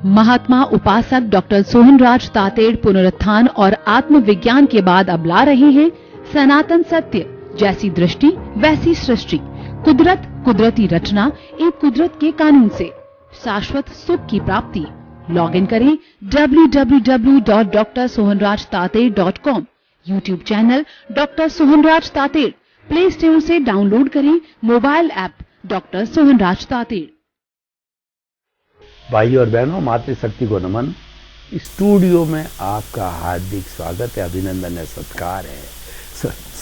महात्मा उपासक डॉक्टर सोहनराज तातेड़ पुनरुत्थान और आत्मविज्ञान के बाद अब ला रहे हैं सनातन सत्य, जैसी दृष्टि वैसी सृष्टि, कुदरत कुदरती रचना, एक कुदरत के कानून से शाश्वत सुख की प्राप्ति। लॉग इन करें www.drsohanrajtated.com, YouTube channel doctor Sohanraj Tated, play store से डाउनलोड करें mobile app doctor Sohanraj Tated. भाई और बहनों, मातृशक्ति को नमन। स्टूडियो में आपका हार्दिक स्वागत है, अभिनंदन है, सत्कार है।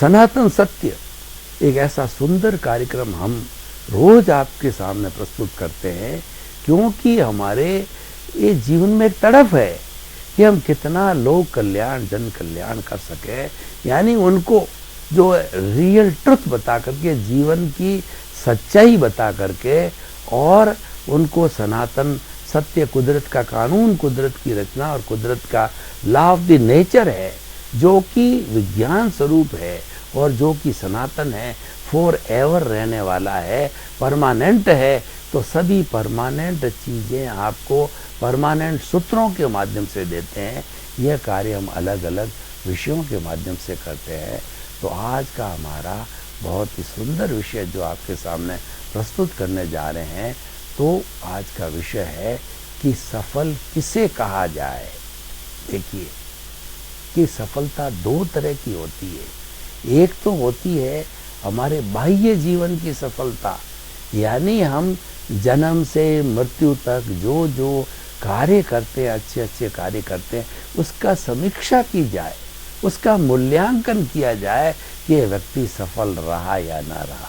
सनातन सत्य एक ऐसा सुंदर कार्यक्रम हम रोज आपके सामने प्रस्तुत करते हैं, क्योंकि हमारे ये जीवन में एक तड़प है कि हम कितना लोक कल्याण, जन कल्याण कर सके, यानी उनको जो रियल ट्रुथ बता करके, जीवन की सच्चाई बता करके, और उनको सनातन सत्य, कुदरत का कानून, कुदरत की रचना और कुदरत का लॉ ऑफ द नेचर है, जो कि विज्ञान स्वरूप है और जो कि सनातन है, फॉर एवर रहने वाला है, परमानेंट है। तो सभी परमानेंट चीजें आपको परमानेंट सूत्रों के माध्यम से देते हैं। यह कार्य हम अलग अलग विषयों के माध्यम से करते हैं। तो आज का हमारा बहुत ही सुंदर विषय जो आपके सामने प्रस्तुत करने जा रहे हैं, तो आज का विषय है कि सफल किसे कहा जाए। देखिए कि सफलता दो तरह की होती है। एक तो होती है हमारे बाह्य जीवन की सफलता, यानी हम जन्म से मृत्यु तक जो जो कार्य करते हैं, अच्छे अच्छे कार्य करते हैं, उसका समीक्षा की जाए, उसका मूल्यांकन किया जाए कि यह व्यक्ति सफल रहा या ना रहा।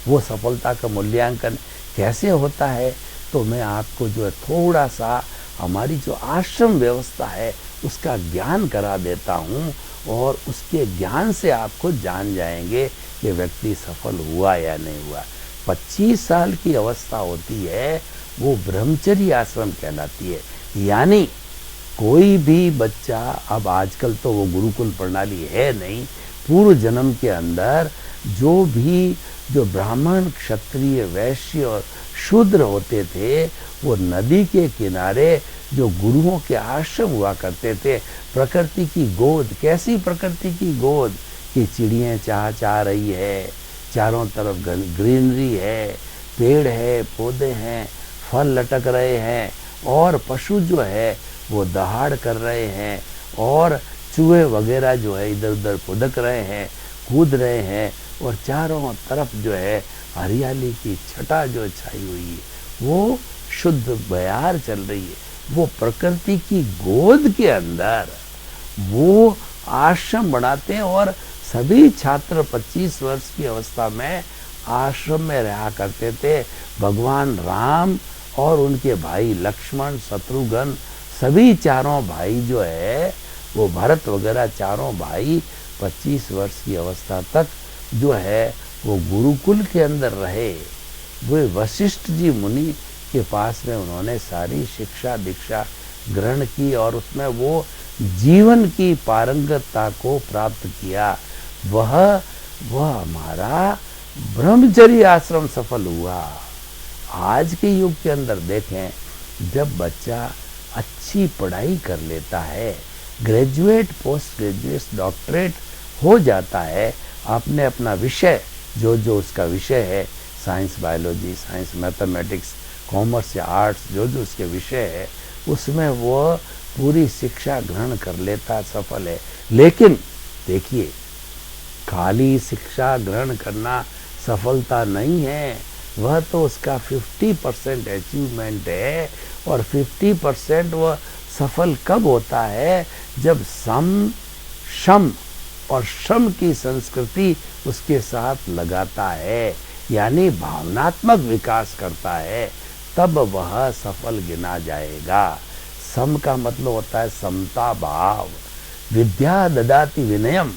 वो सफलता का मूल्यांकन कैसे होता है, तो मैं आपको जो है थोड़ा सा हमारी जो आश्रम व्यवस्था है उसका ज्ञान करा देता हूँ, और उसके ज्ञान से आपको जान जाएंगे कि व्यक्ति सफल हुआ या नहीं हुआ। 25 साल की अवस्था होती है, वो ब्रह्मचर्य आश्रम कहलाती है। यानी कोई भी बच्चा, अब आजकल तो वो गुरुकुल प्रणाली है नहीं, पूर्व जन्म के अंदर जो ब्राह्मण, क्षत्रिय, वैश्य और शूद्र होते थे, वो नदी के किनारे जो गुरुओं के आश्रम हुआ करते थे, प्रकृति की गोद। कैसी प्रकृति की गोद कि चिड़ियाँ चाह रही है, चारों तरफ ग्रीनरी है, पेड़ है, पौधे हैं, फल लटक रहे हैं, और पशु जो है वो दहाड़ कर रहे हैं, और चूहे वगैरह जो है इधर उधर फुदक रहे हैं, कूद रहे हैं, और चारों तरफ जो है हरियाली की छटा जो छाई हुई है, वो शुद्ध बयार चल रही है। वो प्रकृति की गोद के अंदर वो आश्रम बनाते हैं, और सभी छात्र 25 वर्ष की अवस्था में आश्रम में रहा करते थे। भगवान राम और उनके भाई लक्ष्मण, शत्रुघ्न, सभी चारों भाई जो है, वो भरत वगैरह चारों भाई 25 वर्ष की अवस्था तक जो है वो गुरुकुल के अंदर रहे। वो वशिष्ठ जी मुनि के पास में उन्होंने सारी शिक्षा दीक्षा ग्रहण की, और उसमें वो जीवन की पारंगतता को प्राप्त किया। वह हमारा ब्रह्मचर्य आश्रम सफल हुआ। आज के युग के अंदर देखें, जब बच्चा अच्छी पढ़ाई कर लेता है, ग्रेजुएट, पोस्ट ग्रेजुएट, डॉक्टरेट हो जाता है, आपने अपना विषय जो उसका विषय है, science, biology, science, mathematics, commerce या आर्ट्स, जो उसके विषय है, उसमें वो पूरी शिक्षा ग्रहण कर लेता, सफल है। लेकिन देखिए, खाली शिक्षा ग्रहण करना सफलता नहीं है, वह तो उसका 50% अचीवमेंट है। और 50% वह सफल कब होता है, जब शम और श्रम की संस्कृति उसके साथ लगाता है, यानी भावनात्मक विकास करता है, तब वह सफल गिना जाएगा। सम का मतलब होता है समता भाव। विद्या ददाति विनयम।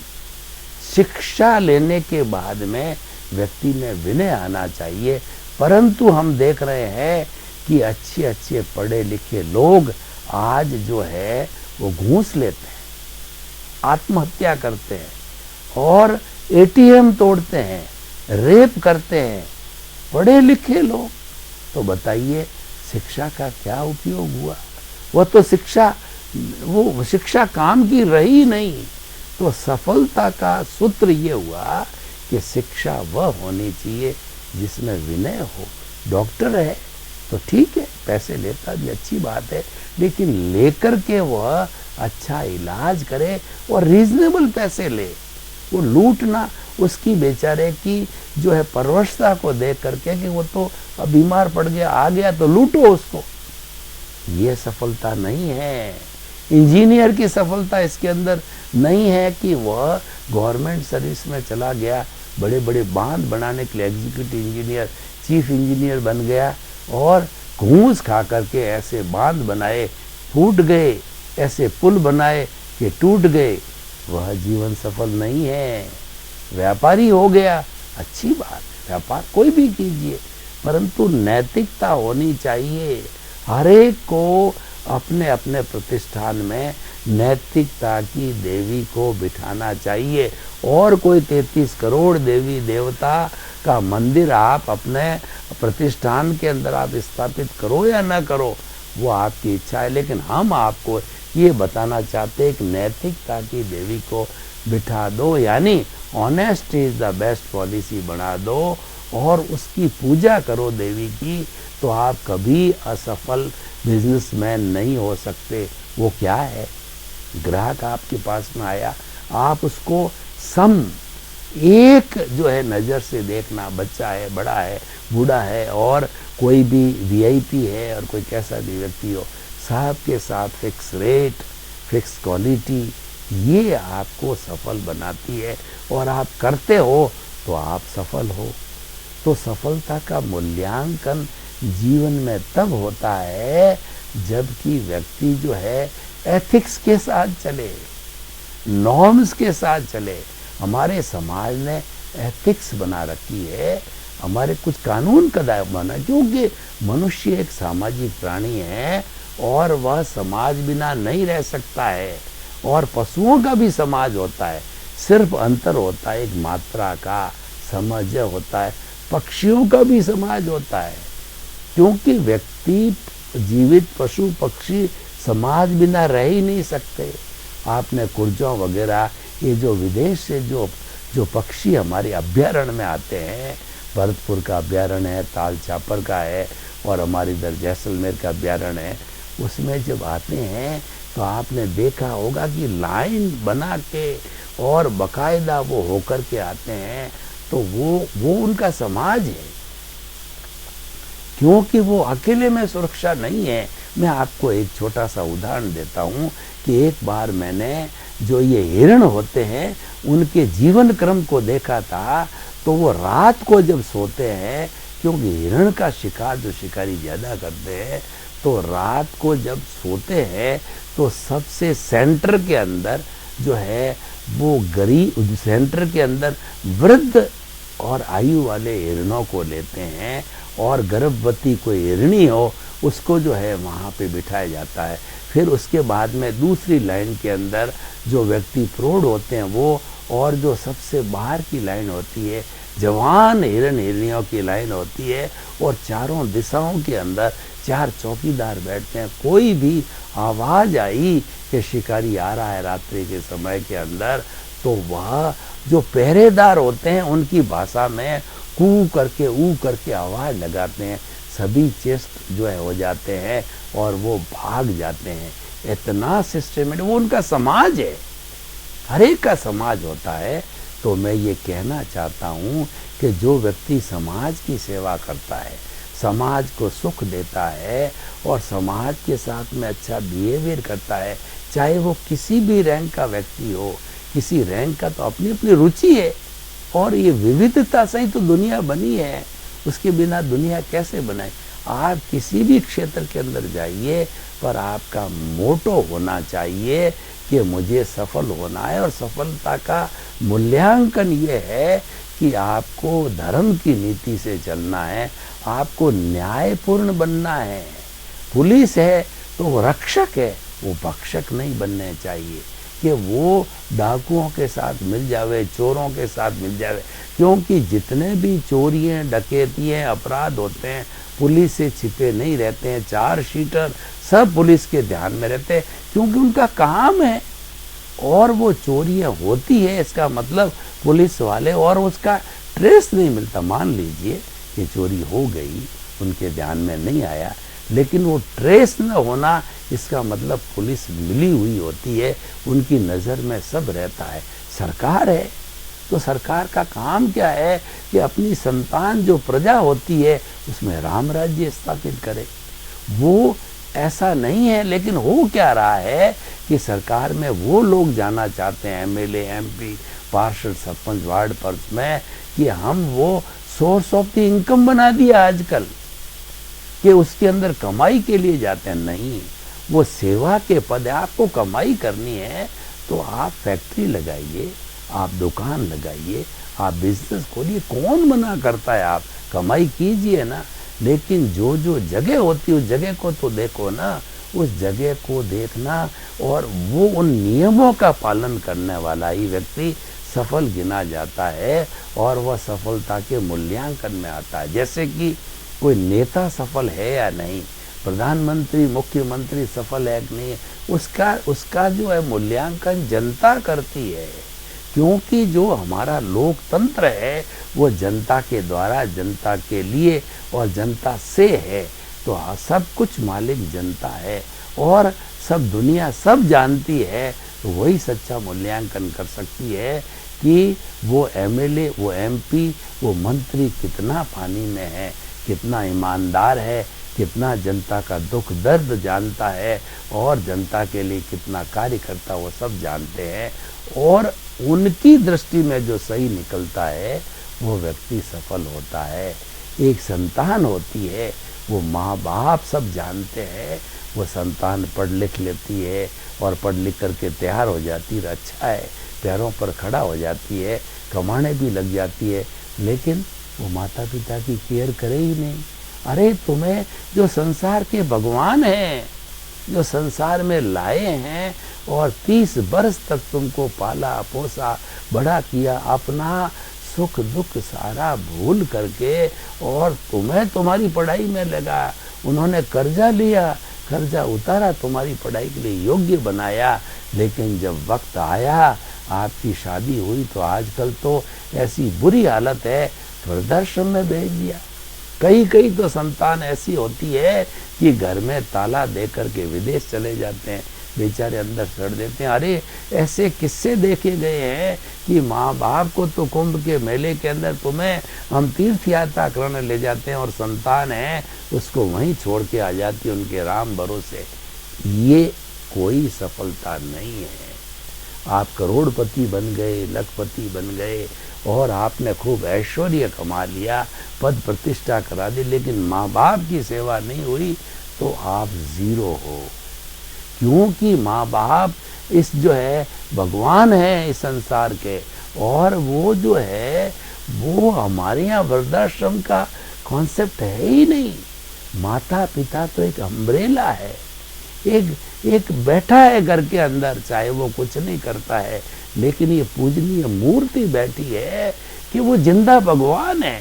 शिक्षा लेने के बाद में व्यक्ति में विनय आना चाहिए। परंतु हम देख रहे हैं कि अच्छे अच्छे पढ़े लिखे लोग आज जो है वो घूस लेते हैं, आत्महत्या करते हैं, और एटीएम तोड़ते हैं, रेप करते हैं। पढ़े लिखे लोग, तो बताइए शिक्षा का क्या उपयोग हुआ। वह तो शिक्षा, वो शिक्षा काम की रही नहीं। तो सफलता का सूत्र ये हुआ कि शिक्षा वह होनी चाहिए जिसमें विनय हो। डॉक्टर है तो ठीक है, पैसे लेता भी अच्छी बात है, लेकिन लेकर के वह अच्छा इलाज करे और रीजनेबल पैसे ले। वो लूटना, उसकी बेचारे की जो है परवशता को देख करके कि वो तो बीमार पड़ गया, आ गया तो लूटो उसको, ये सफलता नहीं है। इंजीनियर की सफलता इसके अंदर नहीं है कि वह गवर्नमेंट सर्विस में चला गया, बड़े बड़े बांध बनाने के लिए एग्जीक्यूटिव इंजीनियर, चीफ इंजीनियर बन गया और घूस खा करके ऐसे बांध बनाए फूट गए, ऐसे पुल बनाए कि टूट गए, वह जीवन सफल नहीं है। व्यापारी हो गया, अच्छी बात, व्यापार कोई भी कीजिए, परंतु नैतिकता होनी चाहिए। हर एक को अपने अपने प्रतिष्ठान में नैतिकता की देवी को बिठाना चाहिए। और कोई 33 करोड़ देवी देवता का मंदिर आप अपने प्रतिष्ठान के अंदर आप स्थापित करो या ना करो, वो आपकी इच्छा है, लेकिन हम आपको ये बताना चाहते हैं कि नैतिकता की देवी को बिठा दो, यानी honesty is the best policy बना दो और उसकी पूजा करो देवी की, तो आप कभी असफल बिजनेसमैन नहीं हो सकते। वो क्या है? ग्राहक आपके पास में आया, आप उसको सम एक जो है नज़र से देखना, बच्चा है, बड़ा है, बूढ़ा है और कोई भी वीआईपी है और कोई कैसा भी व्यक्ति हो, साहब के साथ फिक्स रेट, फिक्स क्वालिटी, ये आपको सफल बनाती है और आप करते हो तो आप सफल हो। तो सफलता का मूल्यांकन जीवन में तब होता है जबकि व्यक्ति जो है एथिक्स के साथ चले, नॉर्म्स के साथ चले। हमारे समाज ने एथिक्स बना रखी है, हमारे कुछ कानून कदा बना, क्योंकि मनुष्य एक सामाजिक प्राणी है और वह समाज बिना नहीं रह सकता है। और पशुओं का भी समाज होता है, सिर्फ अंतर होता है एक मात्रा का, समझ होता है। पक्षियों का भी समाज होता है, क्योंकि व्यक्ति, जीवित पशु पक्षी समाज बिना रह ही नहीं सकते। आपने कुर्जों वगैरह ये जो विदेश से जो पक्षी हमारे अभ्यारण्य में आते हैं, भरतपुर का अभ्यारण्य है, ताल चापर का है और हमारे इधर जैसलमेर का अभ्यारण्य है, उसमें जब आते हैं तो आपने देखा होगा कि लाइन बना के और बाकायदा वो होकर के आते हैं। तो वो उनका समाज है, क्योंकि वो अकेले में सुरक्षा नहीं है। मैं आपको एक छोटा सा उदाहरण देता हूँ कि एक बार मैंने जो ये हिरण होते हैं उनके जीवन क्रम को देखा था। तो वो रात को जब सोते हैं, क्योंकि हिरण का शिकार जो शिकारी ज़्यादा करते हैं, तो रात को जब सोते हैं तो सबसे सेंटर के अंदर जो है वो गरीब, सेंटर के अंदर वृद्ध और आयु वाले हिरणों को लेते हैं और गर्भवती कोई हिरणी हो उसको जो है वहाँ पे बिठाया जाता है। फिर उसके बाद में दूसरी लाइन के अंदर जो व्यक्ति प्रौढ़ होते हैं वो, और जो सबसे बाहर की लाइन होती है जवान हिरण हिरनियों की लाइन होती है, और चारों दिशाओं के अंदर 4 चौकीदार बैठते हैं। कोई भी आवाज़ आई कि शिकारी आ रहा है रात्रि के समय के अंदर, तो वह जो पहरेदार होते हैं उनकी भाषा में कू करके ऊ करके आवाज़ लगाते हैं, सभी चेस्ट जो है हो जाते हैं और वो भाग जाते हैं। इतना सिस्टमेटिक, वो उनका समाज है, हर एक का समाज होता है। तो मैं ये कहना चाहता हूँ कि जो व्यक्ति समाज की सेवा करता है, समाज को सुख देता है और समाज के साथ में अच्छा बिहेवियर करता है, चाहे वो किसी भी रैंक का व्यक्ति हो, किसी रैंक का तो अपनी अपनी रुचि है, और ये विविधता से ही तो दुनिया बनी है, उसके बिना दुनिया कैसे बनाए। आप किसी भी क्षेत्र के अंदर जाइए, पर आपका मोटो होना चाहिए कि मुझे सफल होना है, और सफलता का मूल्यांकन ये है कि आपको धर्म की नीति से चलना है, आपको न्यायपूर्ण बनना है। पुलिस है तो वो रक्षक है, वो भक्षक नहीं बनने चाहिए। कि वो डाकुओं के साथ मिल जावे, चोरों के साथ मिल जावे, क्योंकि जितने भी चोरियां, डकैतियां, अपराध होते हैं पुलिस से छिपे नहीं रहते हैं। चार्जशीटर सब पुलिस के ध्यान में रहते हैं, क्योंकि उनका काम है। और वो चोरियां होती है, इसका मतलब पुलिस वाले, और उसका ट्रेस नहीं मिलता। मान लीजिए कि चोरी हो गई, उनके ध्यान में नहीं आया, लेकिन वो ट्रेस न होना, इसका मतलब पुलिस मिली हुई होती है, उनकी नज़र में सब रहता है। सरकार है तो सरकार का काम क्या है कि अपनी संतान जो प्रजा होती है उसमें राम राज्य स्थापित करे। वो ऐसा नहीं है, लेकिन हो क्या रहा है कि सरकार में वो लोग जाना चाहते हैं, एमएलए, एमपी, पार्षद, सरपंच, वार्ड पर्स में, कि हम वो सोर्स ऑफ द इनकम बना दिया आजकल, कि उसके अंदर कमाई के लिए जाते हैं। नहीं, वो सेवा के पद है। आपको कमाई करनी है तो आप फैक्ट्री लगाइए, आप दुकान लगाइए, आप बिजनेस खोलिए, कौन मना करता है, आप कमाई कीजिए ना। लेकिन जो जो जगह होती है उस जगह को तो देखो ना, उस जगह को देखना, और वो उन नियमों का पालन करने वाला ही व्यक्ति सफल गिना जाता है, और वह सफलता के मूल्यांकन में आता है। जैसे कि कोई नेता सफल है या नहीं, प्रधानमंत्री, मुख्यमंत्री सफल है कि नहीं, उसका जो है मूल्यांकन जनता करती है। क्योंकि जो हमारा लोकतंत्र है वो जनता के द्वारा, जनता के लिए और जनता से है, तो सब कुछ मालिक जनता है, और सब दुनिया सब जानती है, तो वही सच्चा मूल्यांकन कर सकती है कि वो एमएलए, वो एमपी, वो मंत्री कितना पानी में है, कितना ईमानदार है, कितना जनता का दुख दर्द जानता है, और जनता के लिए कितना कार्य करता, वो सब जानते हैं। और उनकी दृष्टि में जो सही निकलता है वो व्यक्ति सफल होता है। एक संतान होती है, वो माँ बाप सब जानते हैं, वो संतान पढ़ लिख लेती है, और पढ़ लिख करके तैयार हो जाती है, अच्छा है, पैरों पर खड़ा हो जाती है, कमाने भी लग जाती है, लेकिन वो माता पिता की केयर करे ही नहीं। अरे तुम्हें जो संसार के भगवान हैं, जो संसार में लाए हैं, और 30 वर्ष तक तुमको पाला पोसा बड़ा किया, अपना सुख दुख सारा भूल करके, और तुम्हें तुम्हारी पढ़ाई में लगा, उन्होंने कर्जा लिया, कर्जा उतारा, तुम्हारी पढ़ाई के लिए योग्य बनाया, लेकिन जब वक्त आया, आपकी शादी हुई, तो आजकल तो ऐसी बुरी हालत है, वृद्धाश्रम में भेज दिया। कई तो संतान ऐसी होती है कि घर में ताला दे करके विदेश चले जाते हैं, बेचारे अंदर सड़ देते हैं। अरे ऐसे किस्से देखे गए हैं कि माँ बाप को तो कुंभ के मेले के अंदर तुम्हें हम तीर्थ यात्रा कराने ले जाते हैं, और संतान है उसको वहीं छोड़ के आ जाती है उनके राम भरोसे। ये कोई सफलता नहीं है। आप करोड़पति बन गए, लखपति बन गए, और आपने खूब ऐश्वर्य कमा लिया, पद प्रतिष्ठा करा दी, लेकिन माँ बाप की सेवा नहीं हुई, तो आप जीरो हो। क्योंकि माँ बाप इस जो है भगवान है इस संसार के, और वो जो है वो हमारे यहाँ वृद्धाश्रम का कॉन्सेप्ट है ही नहीं। माता पिता तो एक अम्ब्रेला है, एक बैठा है घर के अंदर, चाहे वो कुछ नहीं करता है, लेकिन ये पूजनीय मूर्ति बैठी है कि वो जिंदा भगवान है।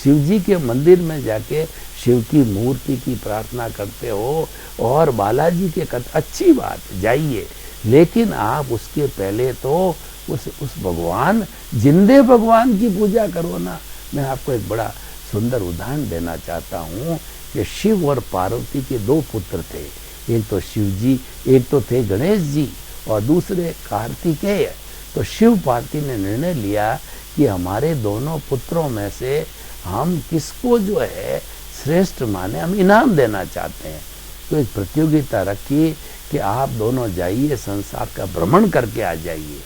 शिव जी के मंदिर में जाके शिव की मूर्ति की प्रार्थना करते हो, और बालाजी के अच्छी बात, जाइए, लेकिन आप उसके पहले तो उस भगवान, जिंदे भगवान की पूजा करो ना। मैं आपको एक बड़ा सुंदर उदाहरण देना चाहता हूँ कि शिव और पार्वती के 2 पुत्र थे। एक तो शिव जी, एक तो थे गणेश जी, और दूसरे कार्तिकेय। तो शिव पार्वती ने निर्णय लिया कि हमारे दोनों पुत्रों में से हम किसको जो है श्रेष्ठ माने, हम इनाम देना चाहते हैं। तो एक प्रतियोगिता रखी कि आप दोनों जाइए, संसार का भ्रमण करके आ जाइए।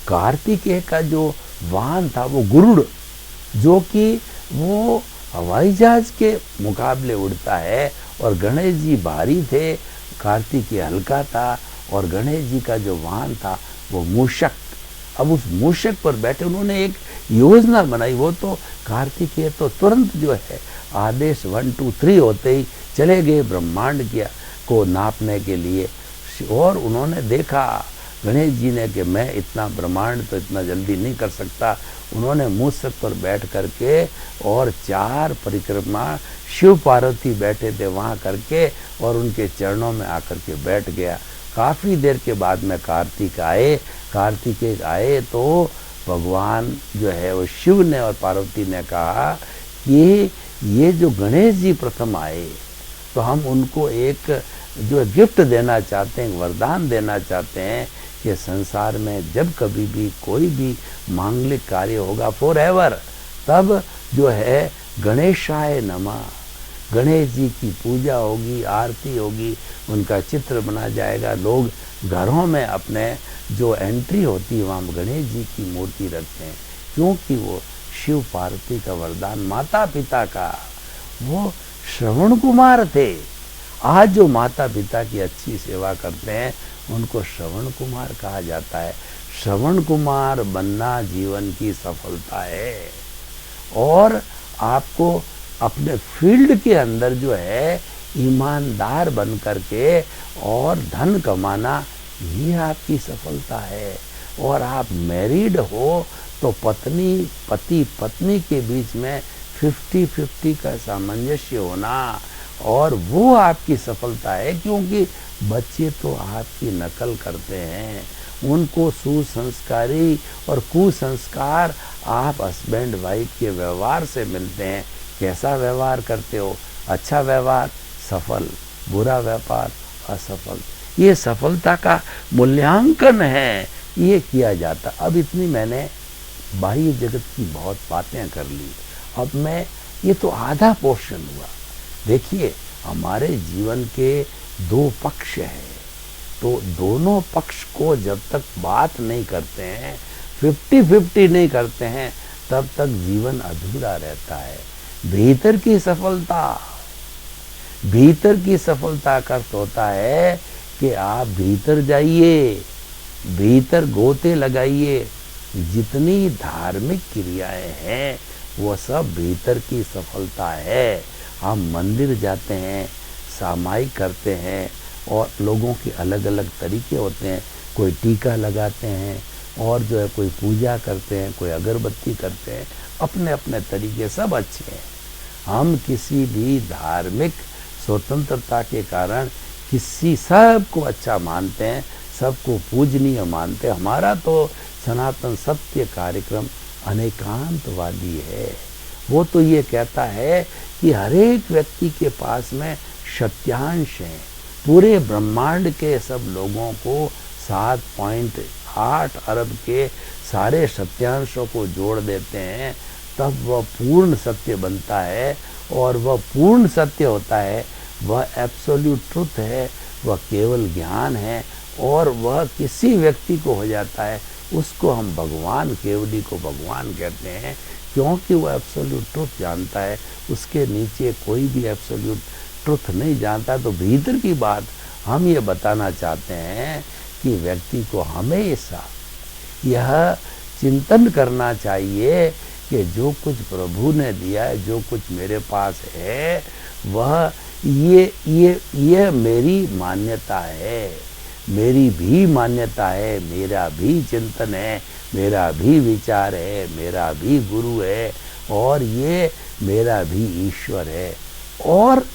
कार्तिकेय का जो वाहन था वो गरुड़, जो कि वो हवाई जहाज के मुकाबले उड़ता है, और गणेश जी भारी थे, कार्तिकेय हल्का था, और गणेश जी का जो वाहन था वो मूषक। अब उस मूषक पर बैठे उन्होंने एक योजना बनाई। वो तो कार्तिकेय तो तुरंत जो है आदेश 1 2 3 होते ही चले गए ब्रह्मांड को नापने के लिए। और उन्होंने देखा गणेश जी ने कि मैं इतना ब्रह्मांड तो इतना जल्दी नहीं कर सकता। उन्होंने मूसक पर बैठ करके और 4 परिक्रमा शिव पार्वती बैठे थे वहां करके और उनके चरणों में आकर के बैठ गया। काफी देर के बाद में कार्तिकेय आए तो भगवान जो है वो शिव ने और पार्वती ने कहा कि ये जो गणेश जी प्रथम आए तो हम उनको एक जो गिफ्ट देना चाहते हैं, वरदान देना चाहते हैं कि संसार में जब कभी भी कोई भी मांगलिक कार्य होगा फॉरएवर, तब जो है गणेशाय नमः, गणेश जी की पूजा होगी, आरती होगी, उनका चित्र बना जाएगा। लोग घरों में अपने जो एंट्री होती है वहाँ गणेश जी की मूर्ति रखते हैं, क्योंकि वो शिव पार्वती का वरदान, माता पिता का वो श्रवण कुमार थे। आज जो माता पिता की अच्छी सेवा करते हैं उनको श्रवण कुमार कहा जाता है। श्रवण कुमार बनना जीवन की सफलता है और आपको अपने फील्ड के अंदर जो है ईमानदार बन करके और धन कमाना, ये आपकी सफलता है। और आप मैरिड हो तो पति पत्नी के बीच में 50-50 का सामंजस्य होना, और वो आपकी सफलता है, क्योंकि बच्चे तो आपकी नकल करते हैं। उनको सुसंस्कारी और कुसंस्कार आप हस्बैंड वाइफ के व्यवहार से मिलते हैं। कैसा व्यवहार करते हो? अच्छा व्यवहार सफल, बुरा व्यापार असफल। ये सफलता का मूल्यांकन है, ये किया जाता। अब इतनी मैंने बाह्य जगत की बहुत बातें कर ली। अब मैं, ये तो आधा पोर्शन हुआ। देखिए, हमारे जीवन के 2 पक्ष हैं, तो दोनों पक्ष को जब तक बात नहीं करते हैं, 50-50 नहीं करते हैं, तब तक जीवन अधूरा रहता है। भीतर की सफलता का अर्थ होता है कि आप भीतर जाइए, भीतर गोते लगाइए। जितनी धार्मिक क्रियाएं हैं वो सब भीतर की सफलता है। हम मंदिर जाते हैं, सामायिक करते हैं, और लोगों के अलग अलग तरीके होते हैं। कोई टीका लगाते हैं, और जो है कोई पूजा करते हैं, कोई अगरबत्ती करते हैं, अपने अपने तरीके सब अच्छे हैं। हम किसी भी धार्मिक स्वतंत्रता के कारण सबको अच्छा मानते हैं, सबको पूजनीय मानते हैं। हमारा तो सनातन सत्य कार्यक्रम अनेकांतवादी है। वो तो ये कहता है कि हर एक व्यक्ति के पास में सत्यांश है। पूरे ब्रह्मांड के सब लोगों को 7.8 अरब के सारे सत्यांशों को जोड़ देते हैं, तब वह पूर्ण सत्य बनता है। और वह पूर्ण सत्य होता है, वह एब्सोल्यूट ट्रुथ है, वह केवल ज्ञान है, और वह किसी व्यक्ति को हो जाता है, उसको हम भगवान, केवली को भगवान कहते हैं, क्योंकि वह एब्सोल्यूट ट्रुथ जानता है। उसके नीचे कोई भी एब्सोल्यूट ट्रुथ नहीं जानता। तो भीतर की बात हम ये बताना चाहते हैं कि व्यक्ति को हमेशा यह चिंतन करना चाहिए कि जो कुछ प्रभु ने दिया है, जो कुछ मेरे पास है, वह ये मेरी मान्यता है, मेरी भी मान्यता है, मेरा भी चिंतन है, मेरा भी विचार है, मेरा भी गुरु है, और ये मेरा भी ईश्वर है। और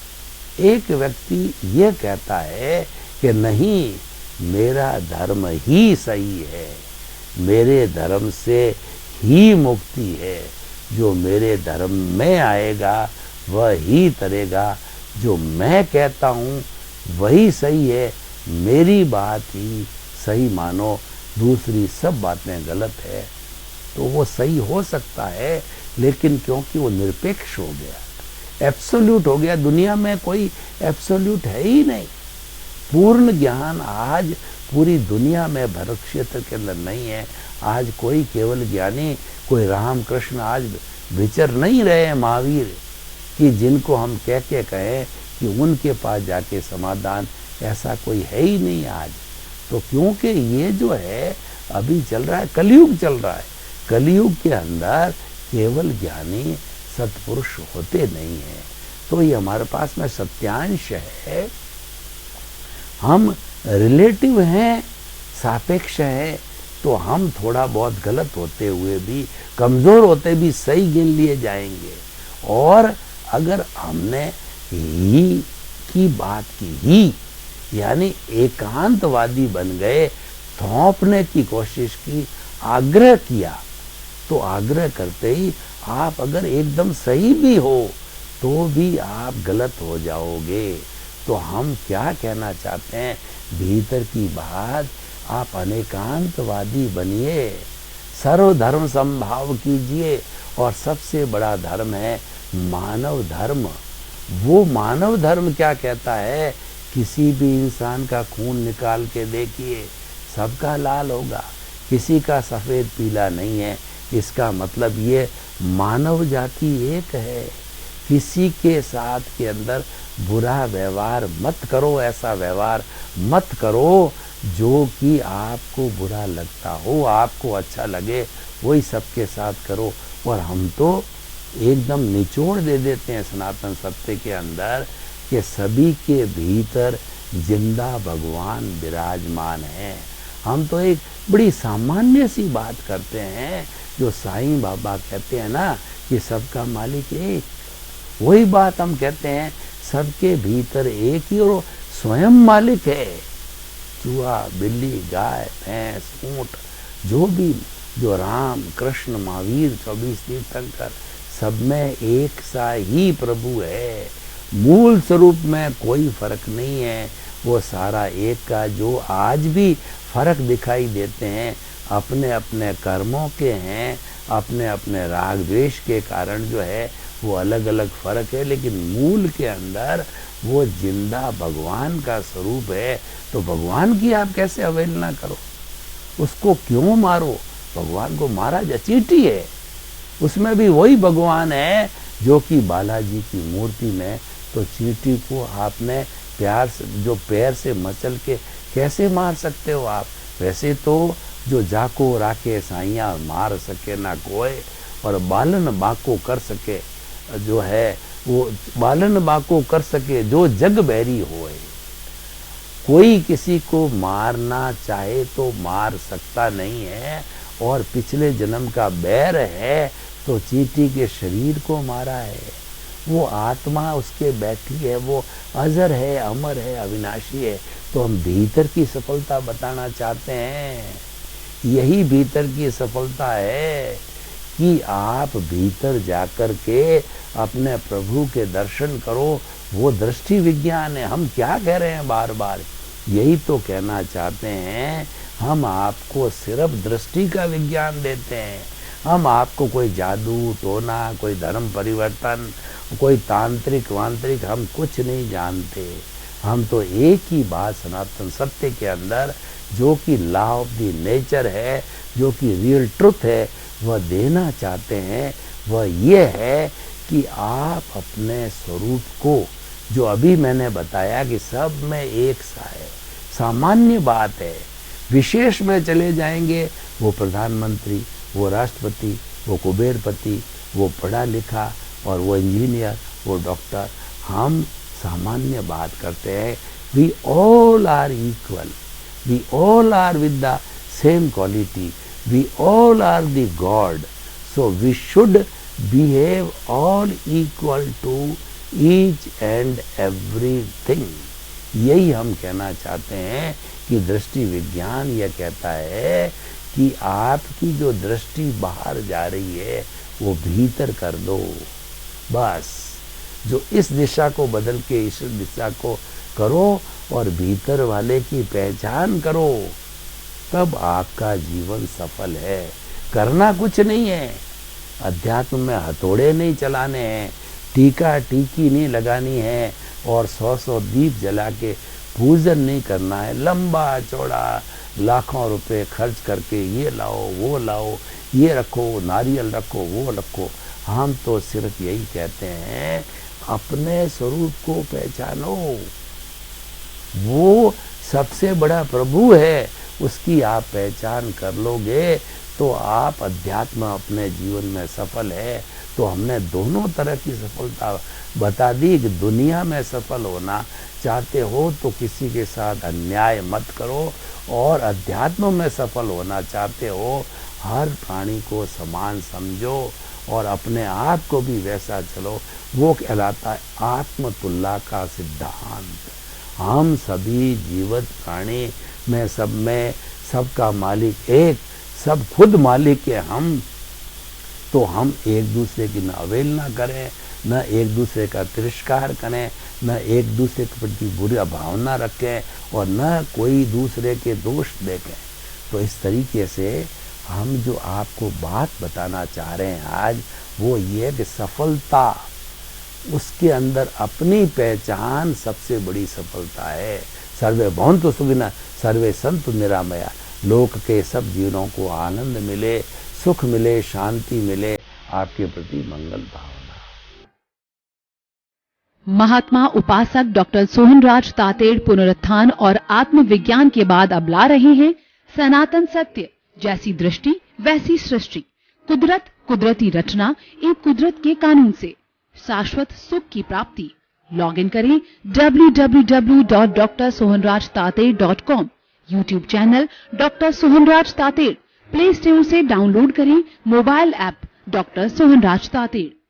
एक व्यक्ति ये कहता है कि नहीं, मेरा धर्म ही सही है, मेरे धर्म से ही मुक्ति है, जो मेरे धर्म में आएगा वह ही तरेगा, जो मैं कहता हूँ वही सही है, मेरी बात ही सही मानो, दूसरी सब बातें गलत है। तो वो सही हो सकता है, लेकिन क्योंकि वो निरपेक्ष हो गया, एब्सोल्यूट हो गया। दुनिया में कोई एब्सोल्यूट है ही नहीं। पूर्ण ज्ञान आज पूरी दुनिया में भरत क्षेत्र के अंदर नहीं है। आज कोई केवल ज्ञानी, कोई रामकृष्ण आज विचर नहीं रहे हैं, महावीर, कि जिनको हम कह के कहें कि उनके पास जाके समाधान, ऐसा कोई है ही नहीं आज। तो क्योंकि ये जो है अभी चल रहा है, कलयुग चल रहा है। कलयुग के अंदर केवल ज्ञानी सत्पुरुष होते नहीं हैं। तो ये हमारे पास में सत्यांश है। हम रिलेटिव हैं, सापेक्ष है, तो हम थोड़ा बहुत गलत होते हुए भी, कमजोर होते भी सही गिन लिए जाएंगे। और अगर हमने ही की बात की ही, यानी एकांतवादी बन गए, थोपने की कोशिश की, आग्रह किया, तो आग्रह करते ही आप अगर एकदम सही भी हो तो भी आप गलत हो जाओगे। तो हम क्या कहना चाहते हैं, भीतर की बात, आप अनेकांतवादी बनिए, सर्वधर्म संभाव कीजिए। और सबसे बड़ा धर्म है मानव धर्म। वो मानव धर्म क्या कहता है, किसी भी इंसान का खून निकाल के देखिए, सबका लाल होगा, किसी का सफेद पीला नहीं है। इसका मतलब ये मानव जाति एक है। किसी के साथ के अंदर बुरा व्यवहार मत करो, ऐसा व्यवहार मत करो जो कि आपको बुरा लगता हो, आपको अच्छा लगे वही सबके साथ करो। और हम तो एकदम निचोड़ दे देते हैं सनातन सत्य के अंदर कि सभी के भीतर जिंदा भगवान विराजमान है। हम तो एक बड़ी सामान्य सी बात करते हैं, जो साईं बाबा कहते हैं ना कि सबका मालिक एक, वही बात हम कहते हैं, सबके भीतर एक ही और स्वयं मालिक है। चूहा, बिल्ली, गाय, भैंस, ऊंट, जो भी, जो राम, कृष्ण, महावीर, 24 तीर्थंकर, सब में एक सा ही प्रभु है। मूल स्वरूप में कोई फर्क नहीं है, वो सारा एक का। जो आज भी फर्क दिखाई देते हैं अपने अपने कर्मों के हैं, अपने अपने राग द्वेष के कारण जो है वो अलग अलग फर्क है, लेकिन मूल के अंदर वो जिंदा भगवान का स्वरूप है। तो भगवान की आप कैसे अवहेलना करो, उसको क्यों मारो? भगवान को मारा जा, चींटी है, उसमें भी वही भगवान है जो कि बालाजी की मूर्ति में। तो चींटी को आपने प्यार से, जो पैर से मचल के कैसे मार सकते हो आप? वैसे तो जो जाको राके साइया मार सके ना कोई, और बालन बाको कर सके, जो है वो बालन बाको कर सके जो जग बैरी होए। कोई किसी को मारना चाहे तो मार सकता नहीं है, और पिछले जन्म का बैर है तो चींटी के शरीर को मारा है। वो आत्मा उसके बैठी है, वो अजर है, अमर है, अविनाशी है। तो हम भीतर की सफलता बताना चाहते हैं। यही भीतर की सफलता है कि आप भीतर जाकर के अपने प्रभु के दर्शन करो। वो दृष्टि विज्ञान है। हम क्या कह रहे हैं बार बार, यही तो कहना चाहते हैं। हम आपको सिर्फ दृष्टि का विज्ञान देते हैं। हम आपको कोई जादू टोना, कोई धर्म परिवर्तन, कोई तांत्रिक वांत्रिक, हम कुछ नहीं जानते। हम तो एक ही बात सनातन सत्य के अंदर, जो कि लॉ ऑफ द नेचर है, जो कि रियल ट्रुथ है, वह देना चाहते हैं। वह ये है कि आप अपने स्वरूप को, जो अभी मैंने बताया कि सब में एक सा है, सामान्य बात है। विशेष में चले जाएंगे, वो प्रधानमंत्री, वो राष्ट्रपति, वो कुबेरपति, वो पढ़ा लिखा, और वो इंजीनियर, वो डॉक्टर। हम सामान्य बात करते हैं, we all are equal, we all are with the same quality, we all are the god. So we should behave all equal to each and everything. यही हम कहना चाहते हैं कि दृष्टि विज्ञान यह कहता है कि आपकी जो दृष्टि बाहर जा रही है वो भीतर कर दो। बस जो इस दिशा को बदल के इस दिशा को करो और भीतर वाले की पहचान करो, तब आपका जीवन सफल है। करना कुछ नहीं है, अध्यात्म में हथौड़े नहीं चलाने हैं, टीका टीकी नहीं लगानी है, और 100 दीप जला के पूजन नहीं करना है। लंबा चौड़ा लाखों रुपए खर्च करके ये लाओ वो लाओ, ये रखो, नारियल रखो, वो रखो। हम तो सिर्फ यही कहते हैं, अपने स्वरूप को पहचानो। वो सबसे बड़ा प्रभु है, उसकी आप पहचान कर लोगे तो आप अध्यात्म अपने जीवन में सफल है। तो हमने दोनों तरह की सफलता बता दी कि दुनिया में सफल होना चाहते हो तो किसी के साथ अन्याय मत करो, और अध्यात्म में सफल होना चाहते हो हर प्राणी को समान समझो और अपने आप को भी वैसा चलो। वो कहलाता है आत्मतुल्य का सिद्धांत। हम सभी जीवित प्राणी में सबका मालिक एक, सब खुद मालिक है हम। तो हम एक दूसरे की न अवहेलना करें, न एक दूसरे का तिरस्कार करें, न एक दूसरे के प्रति बुरी भावना रखें, और न कोई दूसरे के दोष देखें। तो इस तरीके से हम जो आपको बात बताना चाह रहे हैं आज, वो ये कि सफलता, उसके अंदर अपनी पहचान सबसे बड़ी सफलता है। सर्वे भवन्तु सुखिनः, सर्वे सन्तु निरामया। लोक के सब जीवों को आनंद मिले, सुख मिले, शांति मिले, आपके प्रति मंगल भावना। महात्मा उपासक डॉक्टर सोहनराज तातेड़ पुनरुत्थान और आत्मविज्ञान के बाद अब ला रहे हैं सनातन सत्य, जैसी दृष्टि वैसी सृष्टि, कुदरत कुदरती रचना, एक कुदरत के कानून से शाश्वत सुख की प्राप्ति। लॉग इन करें www.drsohanrajtated.com, YouTube channel doctor Sohanraj Tated, play store से डाउनलोड करें mobile app doctor Sohanraj Tated.